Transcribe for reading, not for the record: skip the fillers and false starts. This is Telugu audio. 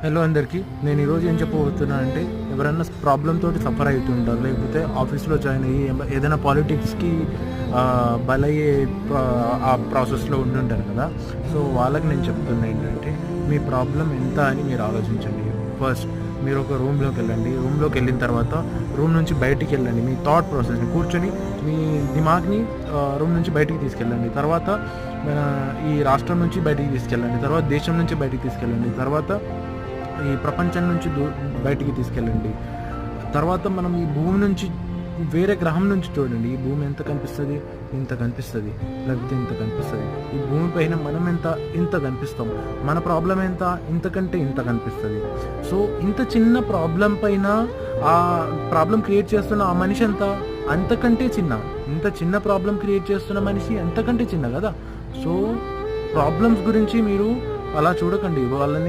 హలో అందరికీ. నేను ఈరోజు ఏం చెప్పబోతున్నా అంటే, ఎవరైనా ప్రాబ్లమ్ తోటి సఫర్ అవుతుంటారు, లేకపోతే ఆఫీస్లో జాయిన్ అయ్యి ఏదైనా పాలిటిక్స్కి బలయ్యే ఆ ప్రాసెస్లో ఉండుంటారు కదా. సో వాళ్ళకి నేను చెప్తున్నా ఏంటంటే, మీ ప్రాబ్లం ఎంత అని మీరు ఆలోచించండి. ఫస్ట్ మీరు ఒక రూమ్లోకి వెళ్ళండి. రూమ్లోకి వెళ్ళిన తర్వాత రూమ్ నుంచి బయటికి వెళ్ళండి. మీ థాట్ ప్రాసెస్ని కూర్చొని మీ దిమాగ్ని రూమ్ నుంచి బయటికి తీసుకెళ్ళండి. తర్వాత ఈ రాష్ట్రం నుంచి బయటికి తీసుకెళ్ళండి. తర్వాత దేశం నుంచి బయటికి తీసుకెళ్ళండి. తర్వాత ఈ ప్రపంచం నుంచి బయటికి తీసుకెళ్ళండి. తర్వాత మనం ఈ భూమి నుంచి వేరే గ్రహం నుంచి చూడండి. ఈ భూమి ఎంత కనిపిస్తుంది? ఇంత కనిపిస్తుంది, లేకపోతే ఇంత కనిపిస్తుంది. ఈ భూమి పైన మనం ఇంత కనిపిస్తాం. మన ప్రాబ్లం ఎంత? ఇంతకంటే ఇంత కనిపిస్తుంది. సో ఇంత చిన్న ప్రాబ్లం పైన ఆ ప్రాబ్లం క్రియేట్ చేస్తున్న ఆ మనిషి అంతకంటే చిన్న. ఇంత చిన్న ప్రాబ్లం క్రియేట్ చేస్తున్న మనిషి అంతకంటే చిన్న కదా. సో ప్రాబ్లమ్స్ గురించి మీరు అలా చూడకండి. వాళ్ళని